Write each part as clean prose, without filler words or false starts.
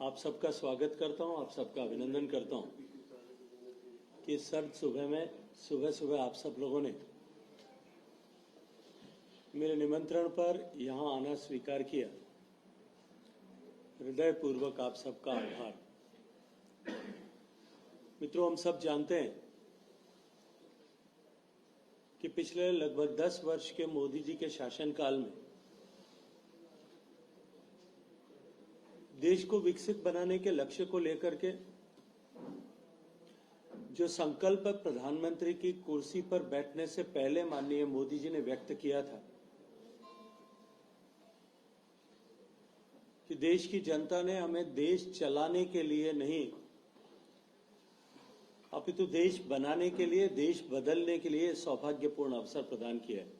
आप सबका स्वागत करता हूं, आप सबका अभिनंदन करता हूं कि सर्द सुबह में सुबह आप सब लोगों ने मेरे निमंत्रण पर यहां आना स्वीकार किया। हृदयपूर्वक आप सबका आभार। मित्रों, हम सब जानते हैं कि पिछले लगभग 10 वर्ष के मोदी जी के शासनकाल में देश को विकसित बनाने के लक्ष्य को लेकर के जो संकल्प प्रधानमंत्री की कुर्सी पर बैठने से पहले माननीय मोदी जी ने व्यक्त किया था कि देश की जनता ने हमें देश चलाने के लिए नहीं अपितु देश बनाने के लिए, देश बदलने के लिए सौभाग्यपूर्ण अवसर प्रदान किया है।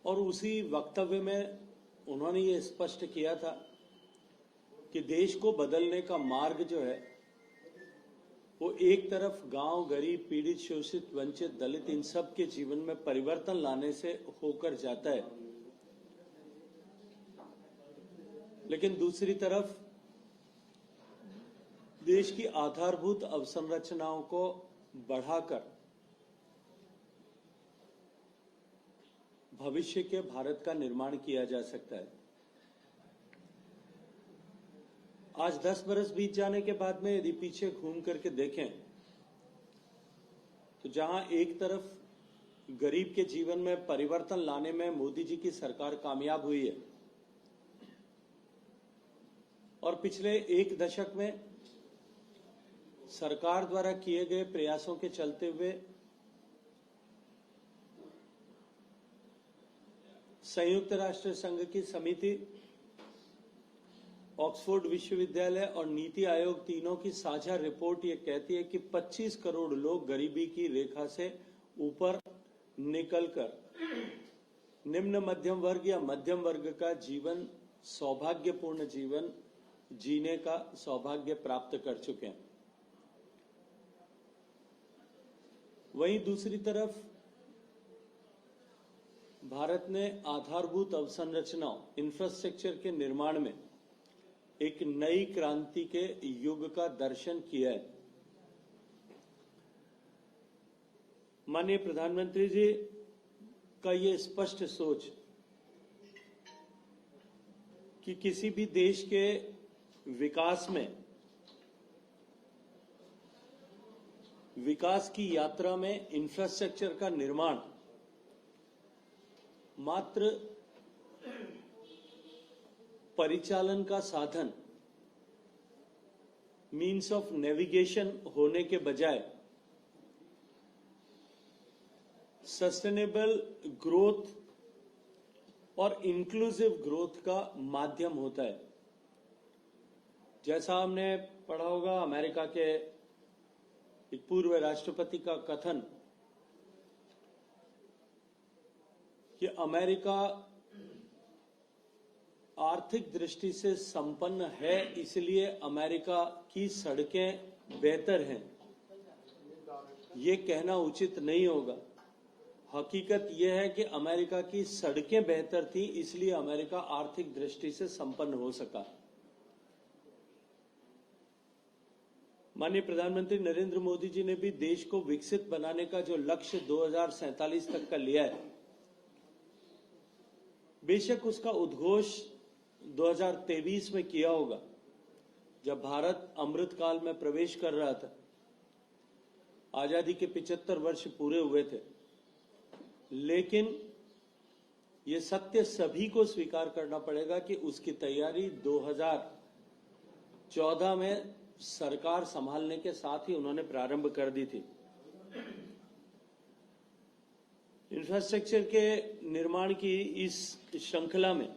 और उसी वक्तव्य में उन्होंने ये स्पष्ट किया था कि देश को बदलने का मार्ग जो है वो एक तरफ गांव, गरीब, पीड़ित, शोषित, वंचित, दलित इन सब के जीवन में परिवर्तन लाने से होकर जाता है, लेकिन दूसरी तरफ देश की आधारभूत अवसंरचनाओं को बढ़ाकर भविष्य के भारत का निर्माण किया जा सकता है। आज 10 बरस बीत जाने के बाद में यदि पीछे घूम करके देखें तो जहां एक तरफ गरीब के जीवन में परिवर्तन लाने में मोदी जी की सरकार कामयाब हुई है और पिछले एक दशक में सरकार द्वारा किए गए प्रयासों के चलते हुए संयुक्त राष्ट्र संघ की समिति, ऑक्सफोर्ड विश्वविद्यालय और नीति आयोग तीनों की साझा रिपोर्ट ये कहती है कि 25 करोड़ लोग गरीबी की रेखा से ऊपर निकलकर निम्न मध्यम वर्ग या मध्यम वर्ग का जीवन, सौभाग्यपूर्ण जीवन जीने का सौभाग्य प्राप्त कर चुके हैं। वहीं दूसरी तरफ भारत ने आधारभूत अवसंरचनाओं, इंफ्रास्ट्रक्चर के निर्माण में एक नई क्रांति के युग का दर्शन किया है। माननीय प्रधानमंत्री जी का ये स्पष्ट सोच कि किसी भी देश के विकास में, विकास की यात्रा में इंफ्रास्ट्रक्चर का निर्माण मात्र परिचालन का साधन, मीन्स ऑफ नेविगेशन होने के बजाय सस्टेनेबल ग्रोथ और इंक्लूसिव ग्रोथ का माध्यम होता है। जैसा हमने पढ़ा होगा अमेरिका के एक पूर्व राष्ट्रपति का कथन कि अमेरिका आर्थिक दृष्टि से संपन्न है, इसलिए अमेरिका की सड़कें बेहतर हैं। ये कहना उचित नहीं होगा। हकीकत यह है कि अमेरिका की सड़कें बेहतर थी, इसलिए अमेरिका आर्थिक दृष्टि से संपन्न हो सका। माननीय प्रधानमंत्री नरेंद्र मोदी जी ने भी देश को विकसित बनाने का जो लक्ष्य 2047 तक का लिया है, बेशक उसका उद्घोष 2023 में किया होगा, जब भारत अमृत काल में प्रवेश कर रहा था। आजादी के 75 वर्ष पूरे हुए थे, लेकिन ये सत्य सभी को स्वीकार करना पड़ेगा कि उसकी तैयारी 2014 में सरकार संभालने के साथ ही उन्होंने प्रारंभ कर दी थी। इंफ्रास्ट्रक्चर के निर्माण की इस श्रृंखला में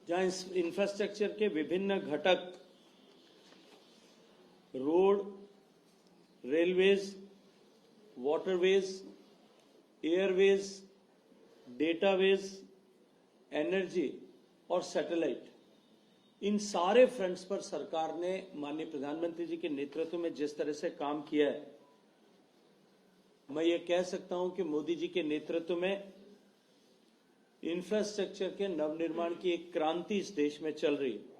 जहां इंफ्रास्ट्रक्चर के विभिन्न घटक road, railways, waterways, airways, dataways, energy और सैटेलाइट, इन सारे फ्रंट्स पर सरकार ने माननीय प्रधानमंत्री जी के नेतृत्व में जिस तरह से काम किया है, मैं ये कह सकता हूं कि मोदी जी के नेतृत्व में इंफ्रास्ट्रक्चर के नवनिर्माण की एक क्रांति इस देश में चल रही है।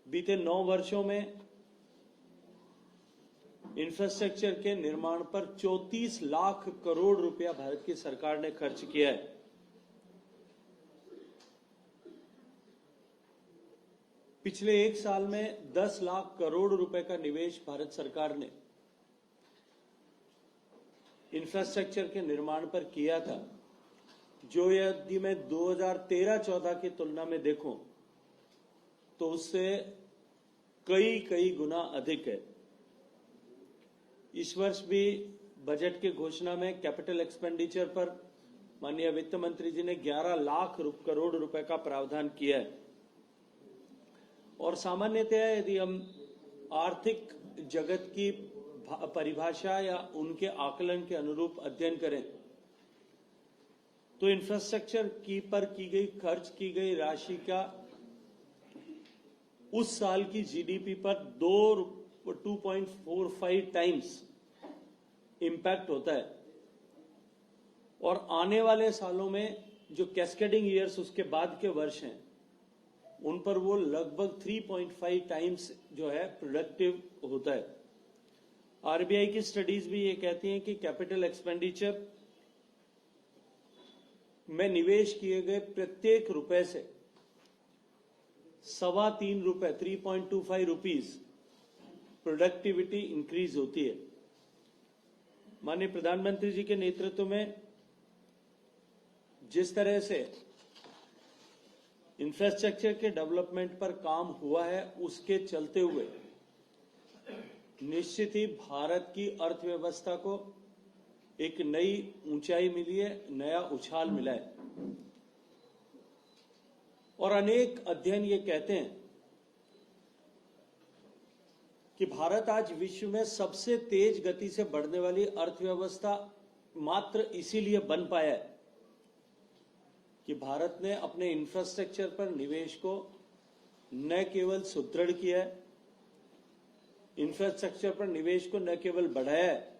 बीते 9 वर्षों में इंफ्रास्ट्रक्चर के निर्माण पर 34 लाख करोड़ रुपया भारत की सरकार ने खर्च किया है। पिछले 1 साल में 10 लाख करोड़ रुपए का निवेश भारत सरकार ने इंफ्रास्ट्रक्चर के निर्माण पर किया था, जो यदि मैं 2013-14 की तुलना में देखूं तो उससे कई गुना अधिक है। इस वर्ष भी बजट की घोषणा में कैपिटल एक्सपेंडिचर पर माननीय वित्त मंत्री जी ने 11 लाख करोड़ रुपए का प्रावधान किया है। और सामान्यतः यदि हम आर्थिक जगत की परिभाषा या उनके आकलन के अनुरूप अध्ययन करें तो इंफ्रास्ट्रक्चर पर की गई खर्च की गई राशि का उस साल की जीडीपी पर 2.45 टाइम्स इंपैक्ट होता है, और आने वाले सालों में जो कैस्केडिंग ईयर्स उसके बाद के वर्ष हैं उन पर वो लगभग 3.5 टाइम्स जो है प्रोडक्टिव होता है। आरबीआई की स्टडीज भी ये कहती हैं कि कैपिटल एक्सपेंडिचर में निवेश किए गए प्रत्येक रुपए से 3.25 रुपए 3.25 रुपीज प्रोडक्टिविटी इंक्रीज होती है। माननीय प्रधानमंत्री जी के नेतृत्व में जिस तरह से इंफ्रास्ट्रक्चर के डेवलपमेंट पर काम हुआ है, उसके चलते हुए निश्चित ही भारत की अर्थव्यवस्था को एक नई ऊंचाई मिली है, नया उछाल मिला है। और अनेक अध्ययन ये कहते हैं कि भारत आज विश्व में सबसे तेज गति से बढ़ने वाली अर्थव्यवस्था मात्र इसीलिए बन पाया है कि भारत ने अपने इंफ्रास्ट्रक्चर पर निवेश को न केवल सुदृढ़ किया है, इंफ्रास्ट्रक्चर पर निवेश को न केवल बढ़ाया है,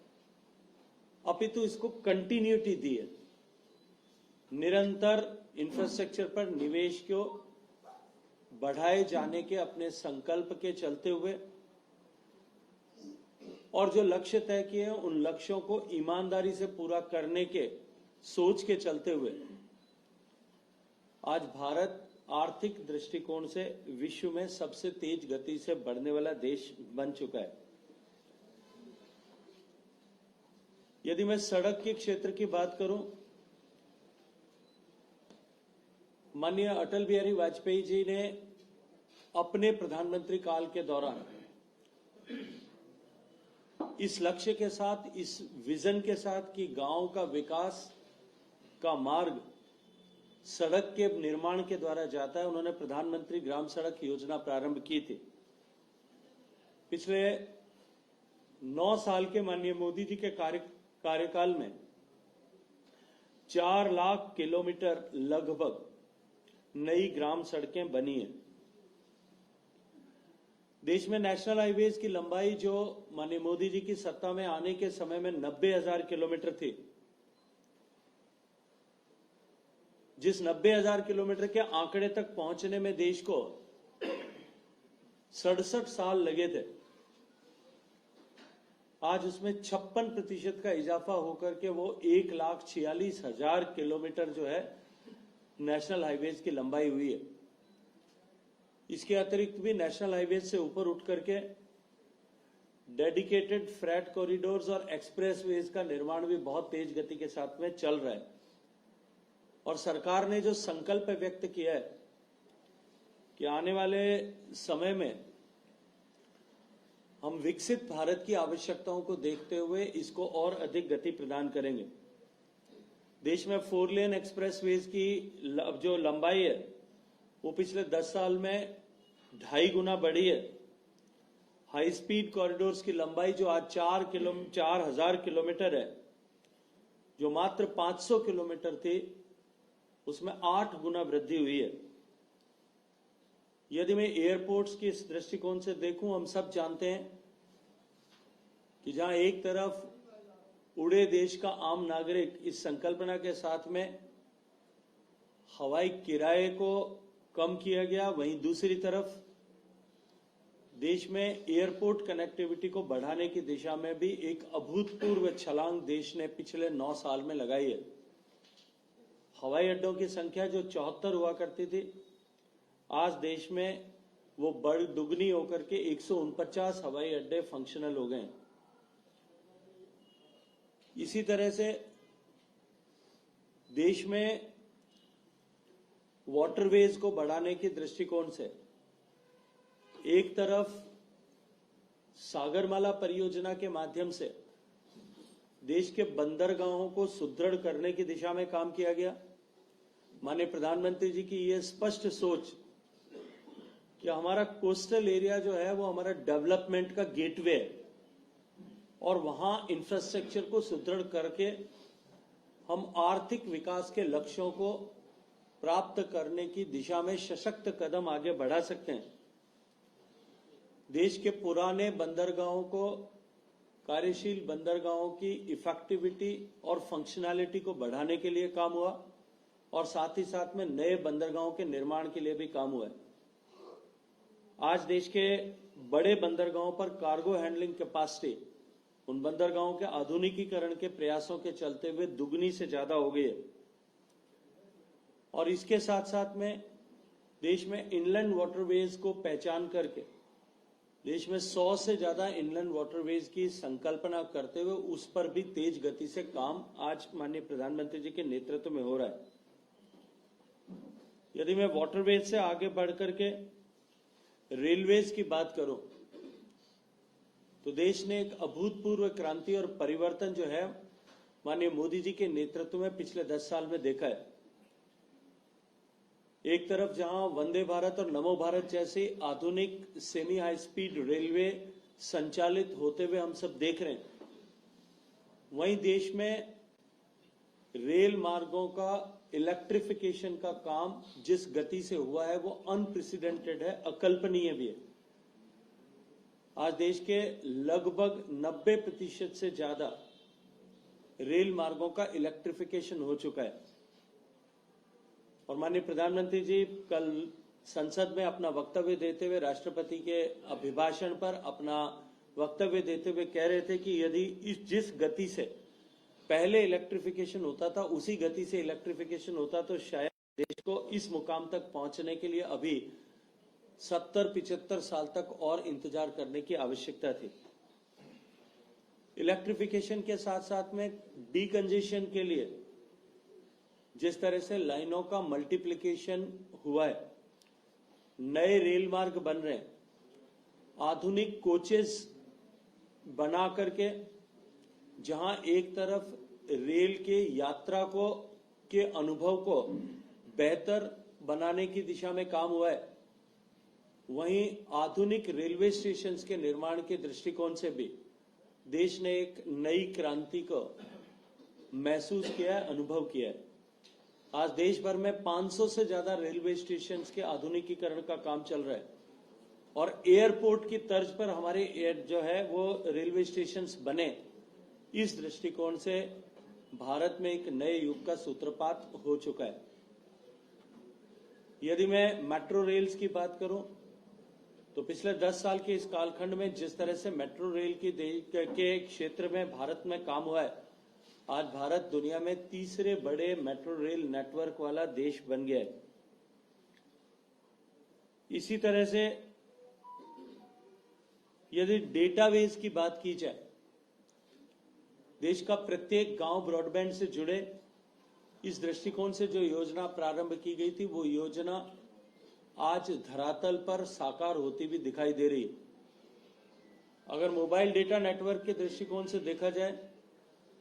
अपितु इसको कंटिन्यूटी दी है। निरंतर इंफ्रास्ट्रक्चर पर निवेश को बढ़ाए जाने के अपने संकल्प के चलते हुए और जो लक्ष्य तय किए हैं उन लक्ष्यों को ईमानदारी से पूरा करने के सोच के चलते हुए आज भारत आर्थिक दृष्टिकोण से विश्व में सबसे तेज गति से बढ़ने वाला देश बन चुका है। यदि मैं सड़क के क्षेत्र की बात करूं, माननीय अटल बिहारी वाजपेयी जी ने अपने प्रधानमंत्री काल के दौरान इस लक्ष्य के साथ, इस विजन के साथ कि गांव का विकास का मार्ग सड़क के निर्माण के द्वारा जाता है, उन्होंने प्रधानमंत्री ग्राम सड़क योजना प्रारंभ की थी। पिछले 9 साल के माननीय मोदी जी के कार्यकाल में 4 लाख किलोमीटर लगभग नई ग्राम सड़कें बनी हैं। देश में नेशनल हाईवेज की लंबाई जो माननीय मोदी जी की सत्ता में आने के समय में 90,000 किलोमीटर थी, जिस 90,000 किलोमीटर के आंकड़े तक पहुंचने में देश को 67 साल लगे थे, आज उसमें 56% का इजाफा होकर के वो 1,46,000 किलोमीटर जो है नेशनल हाईवेज की लंबाई हुई है। इसके अतिरिक्त भी नेशनल हाईवेज से ऊपर उठ करके डेडिकेटेड फ्रेट कॉरिडोर्स और एक्सप्रेसवेज का निर्माण भी बहुत तेज गति के साथ में चल रहा है। और सरकार ने जो संकल्प व्यक्त किया है कि आने वाले समय में हम विकसित भारत की आवश्यकताओं को देखते हुए इसको और अधिक गति प्रदान करेंगे। देश में 4 लेन एक्सप्रेसवेज की जो लंबाई है वो पिछले 10 साल में 2.5 गुना बढ़ी है। हाई स्पीड कॉरिडोर्स की लंबाई जो आज 4,000 किलोमीटर है, जो मात्र 500 किलोमीटर थी, उसमें 8 गुना वृद्धि हुई है। यदि मैं एयरपोर्ट्स के इस दृष्टिकोण से देखूं, हम सब जानते हैं कि जहां एक तरफ उड़े देश का आम नागरिक, इस संकल्पना के साथ में हवाई किराए को कम किया गया। वहीं दूसरी तरफ देश में एयरपोर्ट कनेक्टिविटी को बढ़ाने की दिशा में भी एक अभूतपूर्व छलांग देश ने पिछले 9 साल में लगाई है। हवाई अड्डों की संख्या जो 74 हुआ करती थी, आज देश में वो बढ़ दुगनी होकर के 149 हवाई अड्डे फंक्शनल हो गए हैं। इसी तरह से देश में वाटरवेज को बढ़ाने के दृष्टिकोण से एक तरफ सागरमाला परियोजना के माध्यम से देश के बंदरगाहों को सुदृढ़ करने की दिशा में काम किया गया। माननीय प्रधानमंत्री जी की यह स्पष्ट सोच कि हमारा कोस्टल एरिया जो है वो हमारा डेवलपमेंट का गेटवे है और वहां इंफ्रास्ट्रक्चर को सुदृढ़ करके हम आर्थिक विकास के लक्ष्यों को प्राप्त करने की दिशा में सशक्त कदम आगे बढ़ा सकते हैं। देश के पुराने बंदरगाहों को, कार्यशील बंदरगाहों की इफेक्टिविटी और फंक्शनैलिटी को बढ़ाने के लिए काम हुआ और साथ ही साथ में नए बंदरगाहों के निर्माण के लिए भी काम हुआ है। आज देश के बड़े बंदरगाहों पर कार्गो हैंडलिंग कैपेसिटी उन बंदरगाहों के आधुनिकीकरण के प्रयासों के चलते हुए दुगनी से ज्यादा हो गई है और इसके साथ साथ में देश में इनलैंड वाटरवेज को पहचान करके देश में 100 से ज्यादा इनलैंड वाटरवेज की संकल्पना करते हुए उस पर भी तेज गति से काम आज माननीय प्रधानमंत्री जी के नेतृत्व में हो रहा है। यदि मैं वाटरवेज से आगे बढ़कर के रेलवेज की बात करूं तो देश ने एक अभूतपूर्व क्रांति और परिवर्तन जो है माननीय मोदी जी के नेतृत्व में पिछले 10 साल में देखा है। एक तरफ जहां वंदे भारत और नमो भारत जैसे आधुनिक सेमी हाई स्पीड रेलवे संचालित होते हुए हम सब देख रहे हैं, वहीं देश में रेल मार्गों का इलेक्ट्रिफिकेशन का काम जिस गति से हुआ है वो अनप्रेसिडेंटेड है, अकल्पनीय भी है। आज देश के लगभग 90% से ज्यादा रेल मार्गों का इलेक्ट्रिफिकेशन हो चुका है और माननीय प्रधानमंत्री जी कल संसद में अपना वक्तव्य देते हुए राष्ट्रपति के अभिभाषण पर अपना वक्तव्य देते हुए कह रहे थे कि यदि जिस गति से पहले इलेक्ट्रिफिकेशन होता था उसी गति से इलेक्ट्रिफिकेशन होता तो शायद देश को इस मुकाम तक पहुंचने के लिए अभी 70-75 साल तक और इंतजार करने की आवश्यकता थी। इलेक्ट्रिफिकेशन के साथ साथ में डीकंजेशन के लिए जिस तरह से लाइनों का मल्टीप्लिकेशन हुआ है, नए रेल मार्ग बन रहे हैं, आधुनिक कोचेस बना करके जहां एक तरफ रेल के यात्रा को के अनुभव को बेहतर बनाने की दिशा में काम हुआ है, वहीं आधुनिक रेलवे स्टेशंस के निर्माण के दृष्टिकोण से भी देश ने एक नई क्रांति को महसूस किया है, अनुभव किया है। आज देश भर में 500 से ज्यादा रेलवे स्टेशंस के आधुनिकीकरण का काम चल रहा है और एयरपोर्ट की तर्ज पर हमारे जो है वो रेलवे स्टेशंस बने। इस दृष्टिकोण से भारत में एक नए युग का सूत्रपात हो चुका है। यदि मैं मेट्रो रेल्स की बात करूं तो पिछले 10 साल के इस कालखंड में जिस तरह से मेट्रो रेल के क्षेत्र में भारत में काम हुआ है, आज भारत दुनिया में तीसरे बड़े मेट्रो रेल नेटवर्क वाला देश बन गया है। इसी तरह से यदि डेटाबेस की बात की जाए, देश का प्रत्येक गांव ब्रॉडबैंड से जुड़े, इस दृष्टिकोण से जो योजना प्रारंभ की गई थी वो योजना आज धरातल पर साकार होती भी दिखाई दे रही। अगर मोबाइल डेटा नेटवर्क के दृष्टिकोण से देखा जाए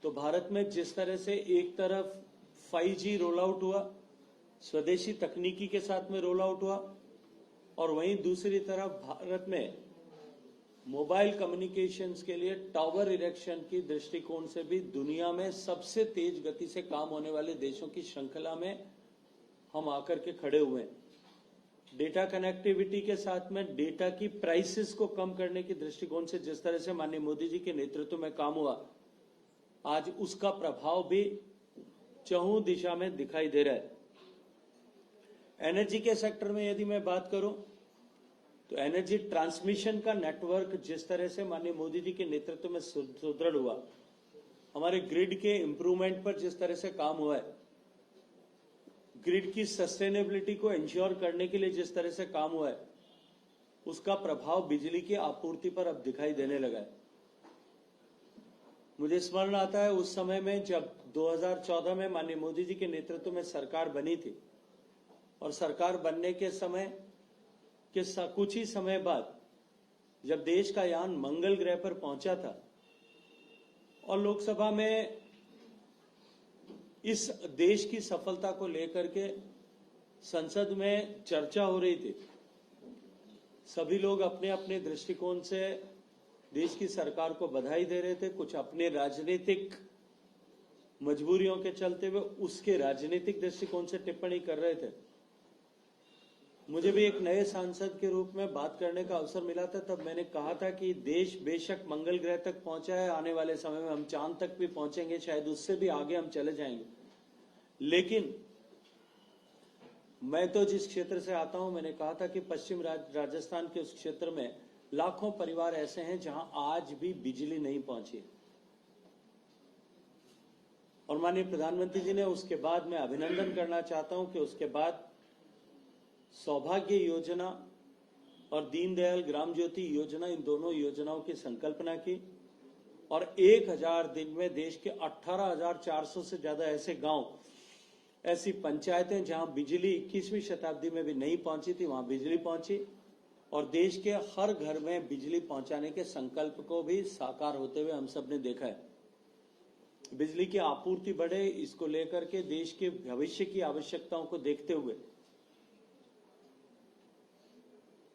तो भारत में जिस तरह से एक तरफ 5G रोल आउट हुआ, स्वदेशी तकनीकी के साथ में रोल आउट हुआ, और वहीं दूसरी तरफ भारत में मोबाइल कम्युनिकेशंस के लिए टावर इरेक्शन की दृष्टिकोण से भी दुनिया में सबसे तेज गति से काम होने वाले देशों की श्रृंखला में हम आकर के खड़े हुए हैं। डेटा कनेक्टिविटी के साथ में डेटा की प्राइसेस को कम करने की दृष्टिकोण से जिस तरह से माननीय मोदी जी के नेतृत्व में काम हुआ, आज उसका प्रभाव भी चहुं दिशा में दिखाई दे रहा है। एनर्जी के सेक्टर में यदि मैं बात करूं तो एनर्जी ट्रांसमिशन का नेटवर्क जिस तरह से माननीय मोदी जी के नेतृत्व में सुदृढ़ हुआ, हमारे ग्रिड के इंप्रूवमेंट पर जिस तरह से काम हुआ है, ग्रिड की सस्टेनेबिलिटी को इंश्योर करने के लिए जिस तरह से काम हुआ है, उसका प्रभाव बिजली की आपूर्ति पर अब दिखाई देने लगा है। मुझे स्मरण आता है उस समय में जब 2014 में माननीय मोदी जी के नेतृत्व में सरकार बनी थी और सरकार बनने के समय के कुछ ही समय बाद जब देश का यान मंगल ग्रह पर पहुंचा था और लोकसभा में इस देश की सफलता को लेकर के संसद में चर्चा हो रही थी, सभी लोग अपने अपने दृष्टिकोण से देश की सरकार को बधाई दे रहे थे, कुछ अपने राजनीतिक मजबूरियों के चलते हुए उसके राजनीतिक दृष्टिकोण से टिप्पणी कर रहे थे। मुझे भी एक नए सांसद के रूप में बात करने का अवसर मिला था, तब मैंने कहा था कि देश बेशक मंगल ग्रह तक पहुंचा है, आने वाले समय में हम चांद तक भी पहुंचेंगे, शायद उससे भी आगे हम चले जाएंगे, लेकिन मैं तो जिस क्षेत्र से आता हूं, मैंने कहा था कि पश्चिम राजस्थान के उस क्षेत्र में लाखों परिवार ऐसे हैं जहां आज भी बिजली नहीं पहुंची। और माननीय प्रधानमंत्री जी ने उसके बाद, मैं अभिनंदन करना चाहता हूं कि उसके बाद सौभाग्य योजना और दीनदयाल ग्राम ज्योति योजना, इन दोनों योजनाओं की संकल्पना की और 1000 दिन में देश के 18,400 से ज्यादा ऐसे गांव, ऐसी पंचायतें जहां बिजली 21वीं शताब्दी में भी नहीं पहुंची थी, वहां बिजली पहुंची और देश के हर घर में बिजली पहुंचाने के संकल्प को भी साकार होते हुए हम सब ने देखा है। बिजली की आपूर्ति बढ़े, इसको लेकर के देश के भविष्य की आवश्यकताओं को देखते हुए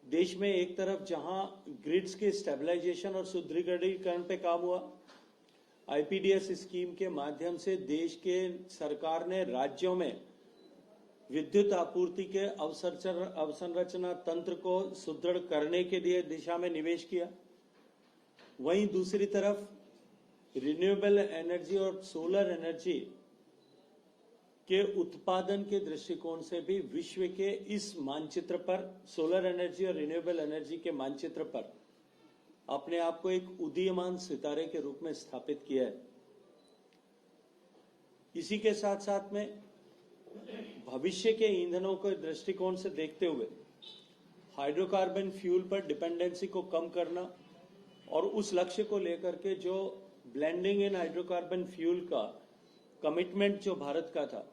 देश में एक तरफ जहां ग्रिड्स के स्टेबलाइजेशन और सुदृढ़ीकरण पे काम हुआ, आईपीडीएस स्कीम के माध्यम से देश के सरकार ने राज्यों में विद्युत आपूर्ति के अवसंरचना तंत्र को सुदृढ़ करने के लिए दिशा में निवेश किया। वहीं दूसरी तरफ रिन्यूएबल एनर्जी और सोलर एनर्जी के उत्पादन के दृष्टिकोण से भी विश्व के इस मानचित्र पर, सोलर एनर्जी और रिन्यूएबल एनर्जी के मानचित्र पर अपने आप को एक उदीयमान सितारे के रूप में स्थापित किया है। इसी के साथ साथ में भविष्य के ईंधनों के दृष्टिकोण से देखते हुए हाइड्रोकार्बन फ्यूल पर डिपेंडेंसी को कम करना और उस लक्ष्य को लेकर के जो ब्लेंडिंग इन हाइड्रोकार्बन फ्यूल का कमिटमेंट जो भारत का था,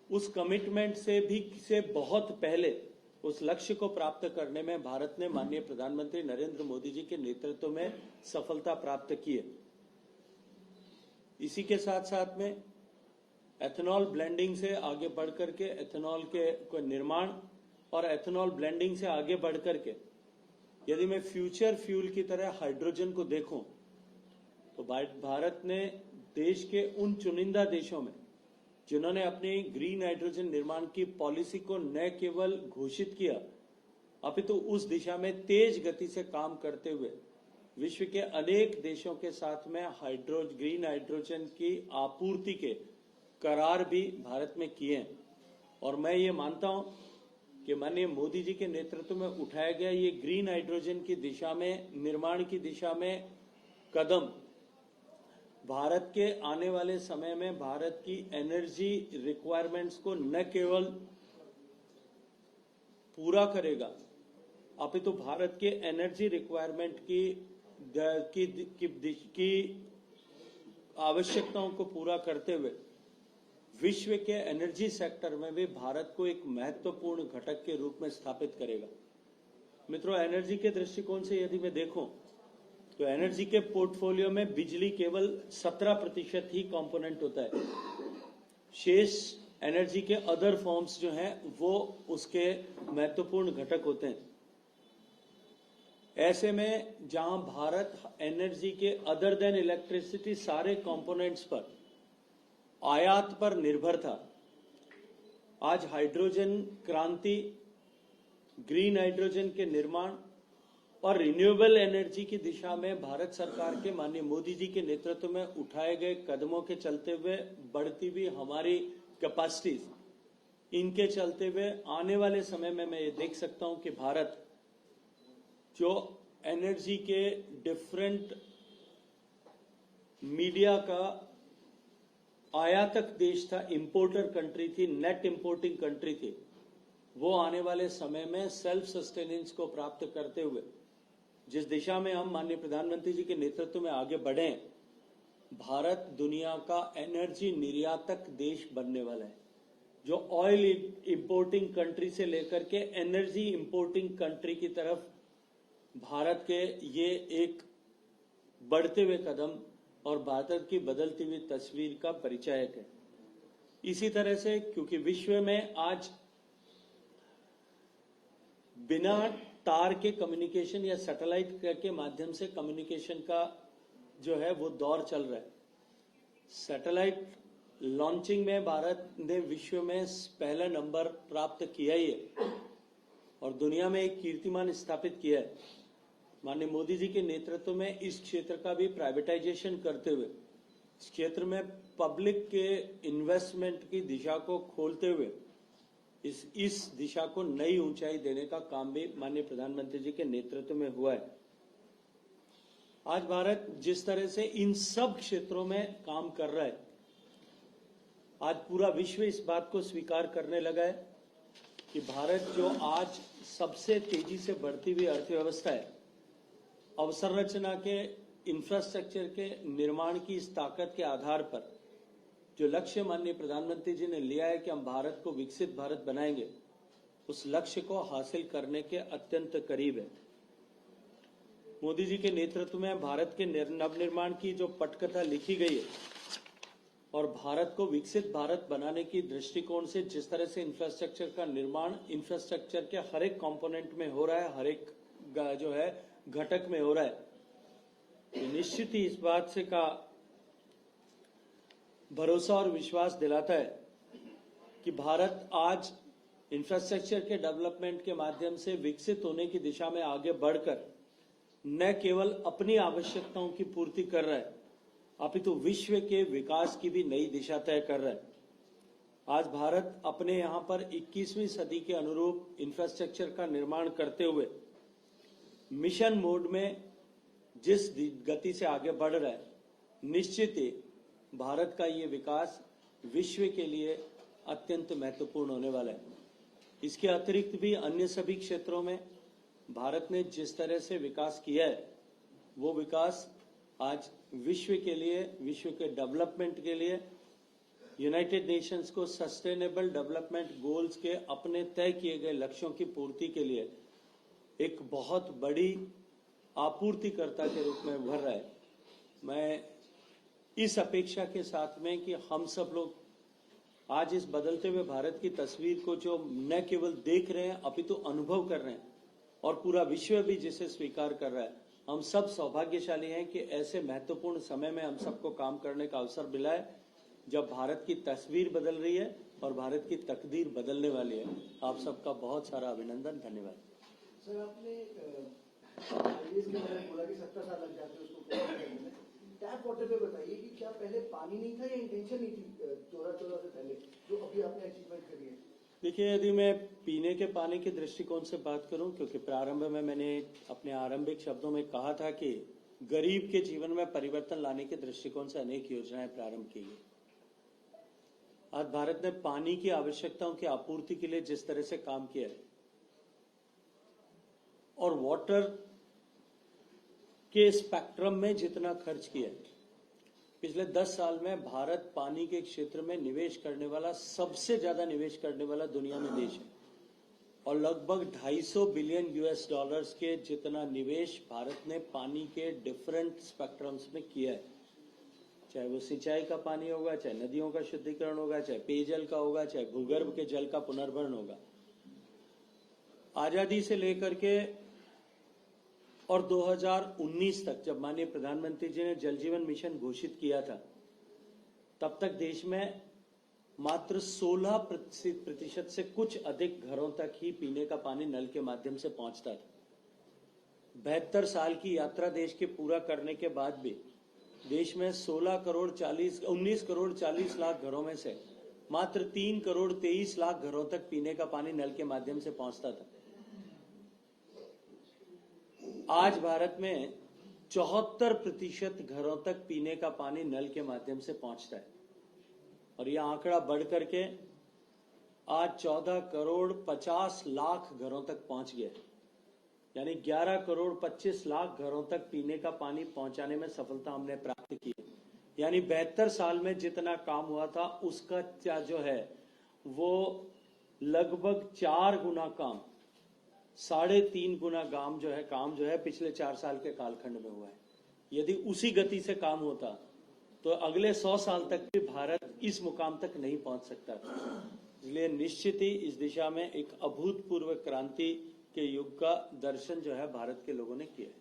उस कमिटमेंट से बहुत पहले उस लक्ष्य को प्राप्त करने में भारत ने माननीय प्रधानमंत्री नरेंद्र मोदी जी के नेतृत्व में सफलता प्राप्त की है। इसी के साथ साथ में एथेनॉल ब्लेंडिंग से आगे बढ़कर के एथेनॉल के निर्माण और एथेनॉल ब्लेंडिंग से आगे बढ़कर के यदि मैं फ्यूचर फ्यूल की तरह हाइड्रोजन को देखूं तो भारत ने देश के उन चुनिंदा देशों में जिन्होंने अपनी ग्रीन हाइड्रोजन निर्माण की पॉलिसी को न केवल घोषित किया, अपितु उस दिशा में तेज गति से काम करते हुए विश्व के अनेक देशों के साथ में ग्रीन हाइड्रोजन की आपूर्ति के करार भी भारत में किए हैं। और मैं ये मानता हूं कि माननीय मोदी जी के नेतृत्व में उठाया गया ये ग्रीन हाइड्रोजन की दिशा में, निर्माण की दिशा में कदम भारत के आने वाले समय में भारत की एनर्जी रिक्वायरमेंट्स को न केवल पूरा करेगा, अपितु भारत के एनर्जी रिक्वायरमेंट की आवश्यकताओं को पूरा करते हुए विश्व के एनर्जी सेक्टर में भी भारत को एक महत्वपूर्ण घटक के रूप में स्थापित करेगा। मित्रों, एनर्जी के दृष्टिकोण से यदि मैं देखूं तो एनर्जी के पोर्टफोलियो में बिजली केवल 17% ही कंपोनेंट होता है। शेष एनर्जी के अदर फॉर्म्स जो हैं वो उसके महत्वपूर्ण घटक होते हैं। ऐसे में जहां भारत एनर्जी के अदर देन इलेक्ट्रिसिटी सारे कंपोनेंट्स पर आयात पर निर्भर था, आज हाइड्रोजन क्रांति, ग्रीन हाइड्रोजन के निर्माण और रिन्यूएबल एनर्जी की दिशा में भारत सरकार के माननीय मोदी जी के नेतृत्व में उठाए गए कदमों के चलते हुए बढ़ती हुई हमारी कैपेसिटीज, इनके चलते हुए आने वाले समय में मैं ये देख सकता हूं कि भारत जो एनर्जी के डिफरेंट मीडिया का आयातक देश था, इंपोर्टर कंट्री थी, नेट इंपोर्टिंग कंट्री थी, वो आने वाले समय में सेल्फ सस्टेनेंस को प्राप्त करते हुए जिस दिशा में हम माननीय प्रधानमंत्री जी के नेतृत्व में आगे बढ़े, भारत दुनिया का एनर्जी निर्यातक देश बनने वाला है, जो ऑयल इंपोर्टिंग कंट्री से लेकर के एनर्जी इंपोर्टिंग कंट्री की तरफ भारत के ये एक बढ़ते हुए कदम और भारत की बदलती हुई तस्वीर का परिचायक है। इसी तरह से क्योंकि विश्व में आज बिना तार के कम्युनिकेशन या सैटेलाइट के माध्यम से कम्युनिकेशन का जो है वो दौर चल रहा है। सैटेलाइट लॉन्चिंग में भारत ने विश्व में पहला नंबर प्राप्त किया ही है और दुनिया में एक कीर्तिमान स्थापित किया है। माननीय मोदी जी के नेतृत्व में इस क्षेत्र का भी प्राइवेटाइजेशन करते हुए इस क्षेत्र में पब्लिक के इन्वेस्टमेंट की दिशा को खोलते हुए इस दिशा को नई ऊंचाई देने का काम भी माननीय प्रधानमंत्री जी के नेतृत्व में हुआ है। आज भारत जिस तरह से इन सब क्षेत्रों में काम कर रहा है, आज पूरा विश्व इस बात को स्वीकार करने लगा है कि भारत जो आज सबसे तेजी से बढ़ती हुई अर्थव्यवस्था है, अवसंरचना के इंफ्रास्ट्रक्चर के निर्माण की इस ताकत के आधार पर जो लक्ष्य माननीय प्रधानमंत्री जी ने लिया है कि हम भारत को विकसित भारत बनाएंगे, उस लक्ष्य को हासिल करने के अत्यंत करीब है। मोदी जी के नेतृत्व में भारत के नवनिर्माण की जो पटकथा लिखी गई है और भारत को विकसित भारत बनाने की दृष्टिकोण से जिस तरह से इंफ्रास्ट्रक्चर का निर्माण इंफ्रास्ट्रक्चर के हर एक कंपोनेंट में हो रहा है, हर एक जो है घटक में हो रहा है, तो निश्चित ही इस बात से का भरोसा और विश्वास दिलाता है कि भारत आज इंफ्रास्ट्रक्चर के डेवलपमेंट के माध्यम से विकसित होने की दिशा में आगे बढ़कर न केवल अपनी आवश्यकताओं की पूर्ति कर रहा है, अपितु विश्व के विकास की भी नई दिशा तय कर रहा है। आज भारत अपने यहां पर 21वीं सदी के अनुरूप इंफ्रास्ट्रक्चर का निर्माण करते हुए मिशन मोड में जिस गति से आगे बढ़ रहा है, निश्चित ही भारत का ये विकास विश्व के लिए अत्यंत महत्वपूर्ण होने वाला है। इसके अतिरिक्त भी अन्य सभी क्षेत्रों में भारत ने जिस तरह से विकास किया है, वो विकास आज विश्व के लिए, विश्व के डेवलपमेंट के लिए, यूनाइटेड नेशंस को सस्टेनेबल डेवलपमेंट गोल्स के अपने तय किए गए लक्ष्यों की पूर्ति के लिए एक बहुत बड़ी आपूर्तिकर्ता के रूप में उभर रहा है। मैं इस अपेक्षा के साथ में कि हम सब लोग आज इस बदलते हुए भारत की तस्वीर को जो न केवल देख रहे हैं अपितु अनुभव कर रहे हैं और पूरा विश्व भी जिसे स्वीकार कर रहा है, हम सब सौभाग्यशाली हैं कि ऐसे महत्वपूर्ण समय में हम सबको काम करने का अवसर मिला है जब भारत की तस्वीर बदल रही है और भारत की तकदीर बदलने वाली है। आप सबका बहुत सारा अभिनंदन, धन्यवाद। सर, आपने इसके बारे में बोला कि 70 साल लग जाते हैं उसको पूरा करने में। टैप वाटर पे बताइए कि क्या पहले पानी नहीं था या इंटेंशन नहीं थी 14 से पहले, जो अभी आपने अचीवमेंट करी है? देखिए, यदि मैं पीने के पानी के दृष्टिकोण से बात करूं, क्योंकि प्रारंभ में मैंने अपने आरंभिक शब्दों में कहा था कि गरीब के जीवन में परिवर्तन लाने के दृष्टिकोण से अनेक योजनाएं प्रारंभ की गई। आज भारत ने पानी की आवश्यकताओं की आपूर्ति के लिए जिस तरह से काम किया है और वाटर के स्पेक्ट्रम में जितना खर्च किया है, पिछले 10 साल में भारत पानी के क्षेत्र में निवेश करने वाला, सबसे ज्यादा निवेश करने वाला दुनिया में देश है और लगभग 250 बिलियन US डॉलर्स के जितना निवेश भारत ने पानी के डिफरेंट स्पेक्ट्रम्स में किया है। चाहे वो सिंचाई का पानी होगा, चाहे नदियों का शुद्धिकरण होगा, चाहे पेयजल का होगा, चाहे भूगर्भ के जल का पुनर्भरण होगा। आजादी से लेकर के और 2019 तक जब माननीय प्रधानमंत्री जी ने जल जीवन मिशन घोषित किया था, तब तक देश में मात्र 16% से कुछ अधिक घरों तक ही पीने का पानी नल के माध्यम से पहुंचता था। 72 साल की यात्रा देश के पूरा करने के बाद भी देश में 19 करोड़ 40 लाख घरों में से मात्र 3 करोड़ 23 लाख घरों तक पीने का पानी नल के माध्यम से पहुंचता था। आज भारत में 74% घरों तक पीने का पानी नल के माध्यम से पहुंचता है और यह आंकड़ा बढ़ करके आज 14 करोड़ 50 लाख घरों तक पहुंच गया, यानी 11 करोड़ 25 लाख घरों तक पीने का पानी पहुंचाने में सफलता हमने प्राप्त की है। यानी 72 साल में जितना काम हुआ था उसका क्या जो है वो लगभग 4 गुना काम, 3.5 गुना काम जो है पिछले 4 साल के कालखंड में हुआ है। यदि उसी गति से काम होता तो अगले 100 साल तक भी भारत इस मुकाम तक नहीं पहुंच सकता था। इसलिए निश्चित ही इस दिशा में एक अभूतपूर्व क्रांति के युग का दर्शन जो है भारत के लोगों ने किया है।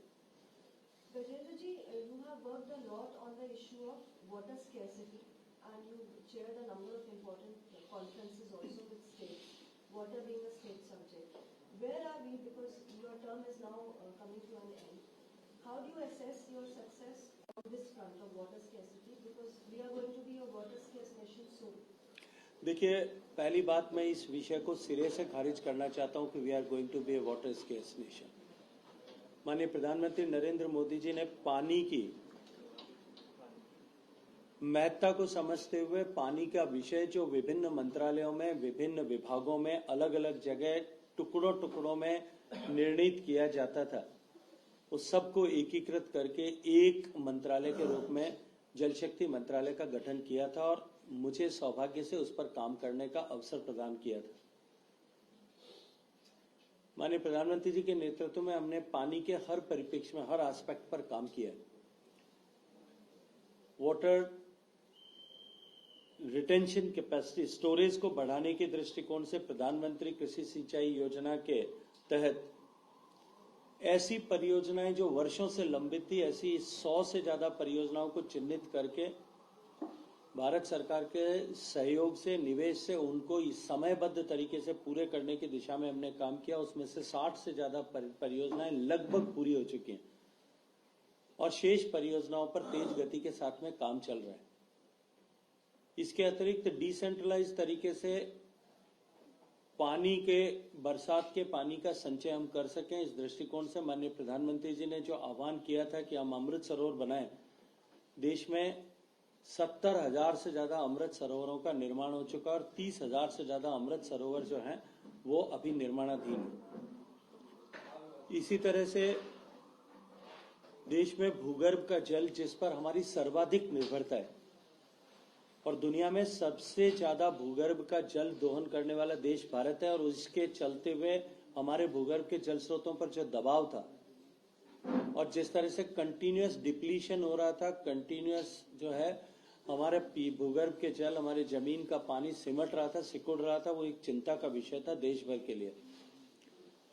Gajendra ji, you have worked a lot on the issue of water scarcity and you chaired a number of important conferences also with states, water being a state subject. Where are we, because your term is now coming to an end? How do you assess your success on this front of water scarcity, because we are going to be a water scarce nation soon? देखिए, पहली बात मैं इस विषय को सिरे से खारिज करना चाहता हूं कि we are going to be a water scarce nation. माननीय प्रधानमंत्री नरेंद्र मोदी जी ने पानी की महत्ता को समझते हुए पानी का विषय जो विभिन्न मंत्रालयों में, विभिन्न विभागों में, अलग अलग जगह टुकड़ों टुकड़ों में निर्णित किया जाता था, उस सबको एकीकृत करके एक मंत्रालय के रूप में जल शक्ति मंत्रालय का गठन किया था और मुझे सौभाग्य से उस पर काम करने का अवसर प्रदान किया था। माननीय प्रधानमंत्री जी के नेतृत्व में हमने पानी के हर परिप्रेक्ष्य में, हर एस्पेक्ट पर काम किया है। वाटर रिटेंशन कैपेसिटी, स्टोरेज को बढ़ाने के दृष्टिकोण से प्रधानमंत्री कृषि सिंचाई योजना के तहत ऐसी परियोजनाएं जो वर्षों से लंबित थी, ऐसी 100 से ज्यादा परियोजनाओं को चिन्हित करके भारत सरकार के सहयोग से, निवेश से उनको समयबद्ध तरीके से पूरे करने की दिशा में हमने काम किया। उसमें से 60 से ज्यादा परियोजनाएं लगभग पूरी हो चुकी हैं और शेष परियोजनाओं पर तेज गति के साथ में काम चल रहा है। इसके अतिरिक्त डिसेंट्रलाइज तरीके से पानी के, बरसात के पानी का संचय हम कर सकें, इस दृष्टिकोण से माननीय प्रधानमंत्री जी ने जो आह्वान किया था कि हम अमृत सरोवर बनाएं, देश में 70,000 से ज्यादा अमृत सरोवरों का निर्माण हो चुका और 30,000 से ज्यादा अमृत सरोवर जो हैं वो अभी निर्माणाधीन है। इसी तरह से देश में भूगर्भ का जल, जिस पर हमारी सर्वाधिक निर्भरता है और दुनिया में सबसे ज्यादा भूगर्भ का जल दोहन करने वाला देश भारत है, और उसके चलते हुए हमारे भूगर्भ के जल स्रोतों पर जो दबाव था और जिस तरह से कंटिन्यूअस डिप्लीशन हो रहा था, कंटिन्यूअस जो है हमारे भूगर्भ के जल, हमारे जमीन का पानी सिमट रहा था, सिकुड़ रहा था, वो एक चिंता का विषय था देश भर के लिए।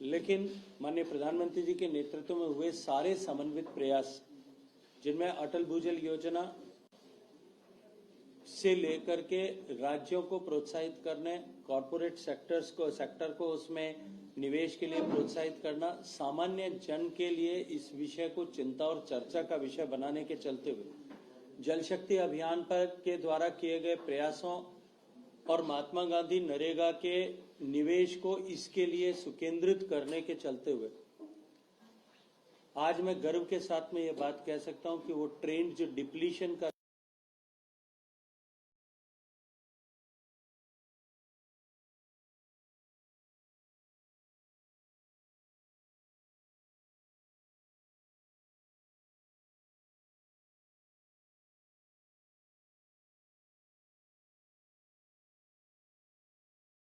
लेकिन माननीय प्रधानमंत्री जी के नेतृत्व में हुए सारे समन्वित प्रयास, जिनमें अटल भूजल योजना से लेकर के राज्यों को प्रोत्साहित करने, कॉरपोरेट सेक्टर को उसमें निवेश के लिए प्रोत्साहित करना, सामान्य जन के लिए इस विषय को चिंता और चर्चा का विषय बनाने के चलते हुए जल शक्ति अभियान पर के द्वारा किए गए प्रयासों और महात्मा गांधी नरेगा के निवेश को इसके लिए सुकेंद्रित करने के चलते हुए आज मैं गर्व के साथ में ये बात कह सकता हूं कि वो ट्रेंड जो डिप्लीशन का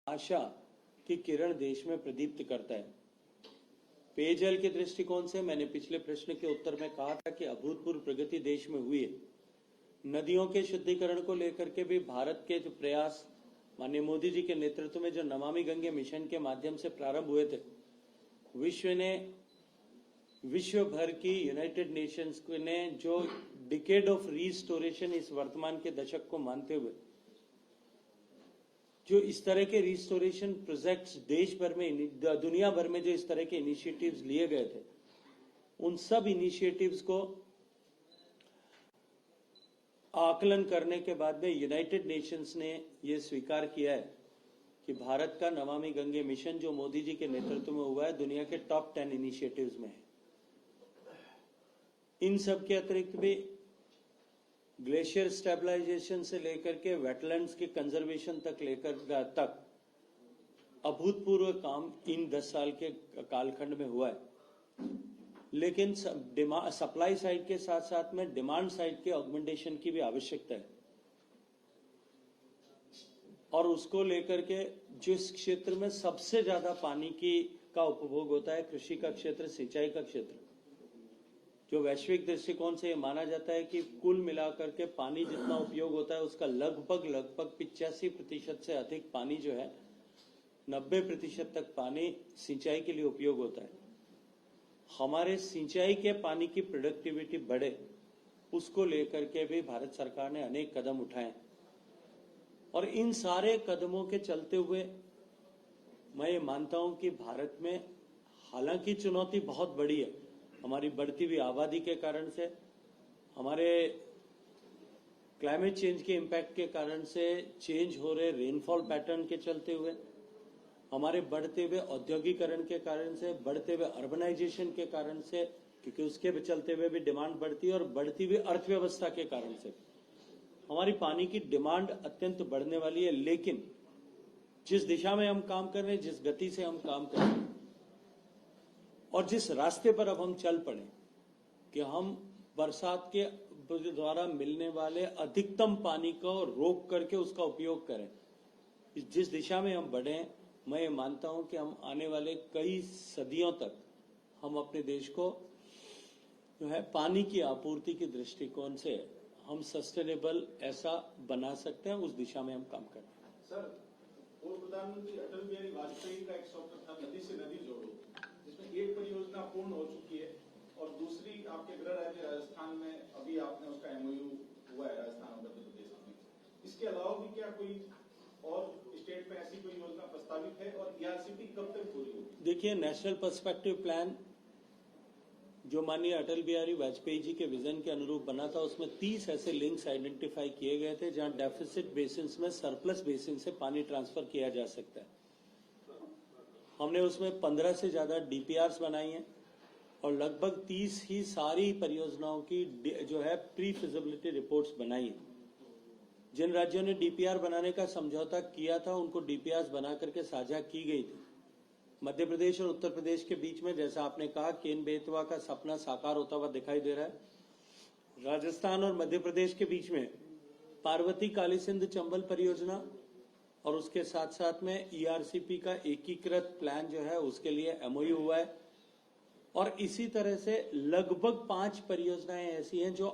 आशा की किरण देश में प्रदीप्त करता है। पेयजल के दृष्टिकोण से मैंने पिछले प्रश्न के उत्तर में कहा था कि अभूतपूर्व प्रगति देश में हुई है। नदियों के शुद्धिकरण को लेकर के भी भारत के जो प्रयास माननीय मोदी जी के नेतृत्व में जो नमामि गंगे मिशन के माध्यम से प्रारंभ हुए थे, विश्व भर की यूनाइटेड नेशंस ने जो डिकेड ऑफ रिस्टोरेशन इस वर्तमान के दशक को मानते हुए जो इस तरह के रिस्टोरेशन प्रोजेक्ट्स देश भर में, दुनिया भर में जो इस तरह के इनिशिएटिव्स लिए गए थे, उन सब इनिशिएटिव्स को आकलन करने के बाद में यूनाइटेड नेशंस ने यह स्वीकार किया है कि भारत का नमामि गंगे मिशन जो मोदी जी के नेतृत्व में हुआ है, दुनिया के टॉप 10 इनिशिएटिव्स में है। इन सब के अतिरिक्त भी ग्लेशियर स्टेबलाइजेशन से लेकर के वेटलैंड्स के कंजर्वेशन तक अभूतपूर्व काम इन 10 साल के कालखंड में हुआ है। लेकिन सप्लाई साइड के साथ साथ में डिमांड साइड के ऑगमेंटेशन की भी आवश्यकता है, और उसको लेकर के जिस क्षेत्र में सबसे ज्यादा पानी का उपभोग होता है, कृषि का क्षेत्र, सिंचाई का क्षेत्र, जो वैश्विक दृष्टिकोण से ये माना जाता है कि कुल मिलाकर के पानी जितना उपयोग होता है उसका लगभग 85% से अधिक पानी जो है, 90% तक पानी सिंचाई के लिए उपयोग होता है। हमारे सिंचाई के पानी की प्रोडक्टिविटी बढ़े, उसको लेकर के भी भारत सरकार ने अनेक कदम उठाए, और इन सारे कदमों के चलते हुए मैं ये मानता हूं कि भारत में हालांकि चुनौती बहुत बड़ी है, हमारी बढ़ती हुई आबादी के कारण से, हमारे क्लाइमेट चेंज के इम्पैक्ट के कारण से, चेंज हो रहे रेनफॉल पैटर्न के चलते हुए, हमारे बढ़ते हुए औद्योगिकरण के कारण से, बढ़ते हुए अर्बनाइजेशन के कारण से, क्योंकि उसके चलते हुए भी डिमांड बढ़ती है, और बढ़ती हुई अर्थव्यवस्था के कारण से हमारी पानी की डिमांड अत्यंत बढ़ने वाली है। लेकिन जिस दिशा में हम काम कर रहे हैं, जिस गति से हम काम कर रहे हैं, और जिस रास्ते पर अब हम चल पड़े कि हम बरसात के द्वारा मिलने वाले अधिकतम पानी को रोक करके उसका उपयोग करें, जिस दिशा में हम बढ़े हैं, मैं ये मानता हूं कि हम आने वाले कई सदियों तक हम अपने देश को जो है पानी की आपूर्ति के दृष्टिकोण से हम सस्टेनेबल ऐसा बना सकते हैं। उस दिशा में हम काम कर रहे हैं। सर, पूर्व प्रधानमंत्री अटल बिहारी वाजपेयी का एक स्वप्न था, नदी से नदी जोड़ो, जिसमें एक परियोजना पूर्ण हो चुकी है और दूसरी आपके गृह राज्य राजस्थान में अभी आपने उसका MOU हुआ है, राजस्थान और मध्य प्रदेश में। इसके अलावा भी क्या कोई और स्टेट में ऐसी कोई योजना प्रस्तावित है, और ERCP कब तक पूरी होगी? देखिए, नेशनल पर्सपेक्टिव प्लान जो माननीय अटल बिहारी वाजपेयी जी के विजन के अनुरूप बना था, उसमें 30 ऐसे लिंक्स आइडेंटिफाई किए गए थे जहां डेफिसिट बेसिन में सरप्लस बेसिन से पानी ट्रांसफर किया जा सकता है। हमने उसमें 15 से ज्यादा DPRs बनाई हैं, और लगभग 30 ही सारी परियोजनाओं की जो है प्री फिजिबिलिटी रिपोर्ट्स बनाई हैं। जिन राज्यों ने DPR बनाने का समझौता किया था, उनको DPRs बना करके साझा की गई थी। मध्य प्रदेश और उत्तर प्रदेश के बीच में, जैसा आपने कहा, केन बेतवा का सपना साकार होता हुआ दिखाई दे रहा है। राजस्थान और मध्य प्रदेश के बीच में पार्वती काली सिंध चंबल परियोजना, और उसके साथ साथ में ERCP का एकीकृत प्लान जो है उसके लिए MOU हुआ है। और इसी तरह से लगभग 5 परियोजनाएं ऐसी हैं जो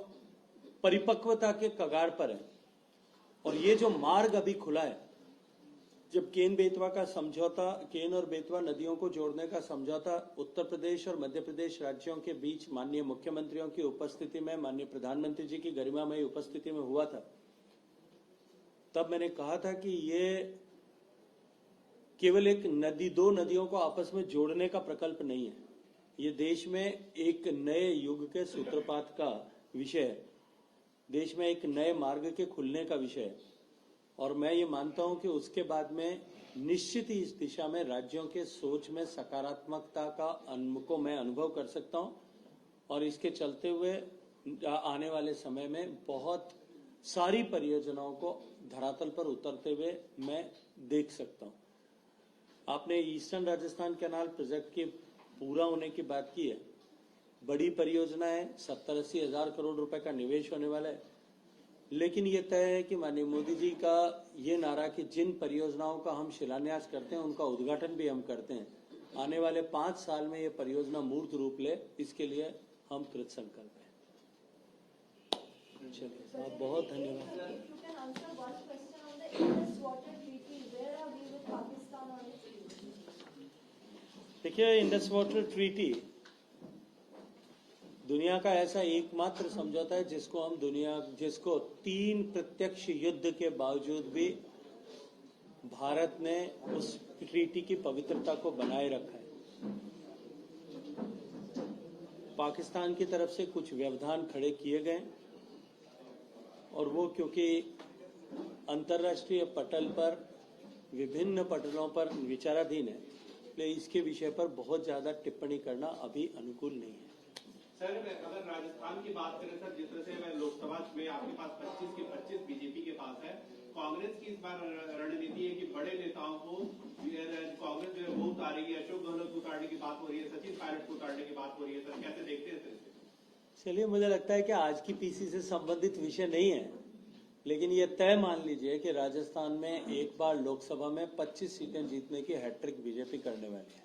परिपक्वता के कगार पर है। और ये जो मार्ग अभी खुला है, जब केन बेतवा का समझौता, केन और बेतवा नदियों को जोड़ने का समझौता उत्तर प्रदेश और मध्य प्रदेश राज्यों के बीच माननीय मुख्यमंत्रियों की उपस्थिति में, माननीय प्रधानमंत्री जी की गरिमामयी उपस्थिति में हुआ था, तब मैंने कहा था कि ये केवल एक नदी, 2 नदियों को आपस में जोड़ने का प्रकल्प नहीं है, ये देश में एक नए युग के सूत्रपात का विषय है, देश में एक नए मार्ग के खुलने का विषय है। और मैं ये मानता हूं कि उसके बाद में निश्चित ही इस दिशा में राज्यों के सोच में सकारात्मकता को मैं अनुभव कर सकता हूं, और इसके चलते हुए आने वाले समय में बहुत सारी परियोजनाओं को धरातल पर उतरते हुए मैं देख सकता हूं। आपने ईस्टर्न राजस्थान कैनाल प्रोजेक्ट के पूरा होने की बात की है, बड़ी परियोजना है, 70-80 हजार करोड़ रुपए का निवेश होने वाला है। लेकिन ये तय है कि माननीय मोदी जी का ये नारा कि जिन परियोजनाओं का हम शिलान्यास करते हैं उनका उद्घाटन भी हम करते हैं, आने वाले 5 साल में ये परियोजना मूर्त रूप ले, इसके लिए हम कृत संकल्प हैं। चलिए, बहुत बहुत धन्यवाद। देखिए, इंडस वाटर ट्रीटी दुनिया का ऐसा एकमात्र समझौता है जिसको 3 प्रत्यक्ष युद्ध के बावजूद भी भारत ने उस ट्रीटी की पवित्रता को बनाए रखा है। पाकिस्तान की तरफ से कुछ व्यवधान खड़े किए गए और वो क्योंकि अंतर्राष्ट्रीय पटल पर विभिन्न पटलों पर विचाराधीन है, इसलिए इसके विषय पर बहुत ज्यादा टिप्पणी करना अभी अनुकूल नहीं है। सर, अगर राजस्थान की बात करें सर, जिस तरह से मैं लोकसभा में आपके पास 25 के 25 बीजेपी के पास है, कांग्रेस की इस बार रणनीति है कि बड़े नेताओं को कांग्रेस जो है वो उतारेगी, अशोक गहलोत को उतारने की बात हो रही है, सचिन पायलट को उतारने की बात हो रही है, सर कैसे देखते हैं सर? चलिए, मुझे लगता है कि आज की पीसी से संबंधित विषय नहीं है, लेकिन ये तय मान लीजिए कि राजस्थान में एक बार लोकसभा में 25 सीटें जीतने की हैट्रिक बीजेपी करने वाली है।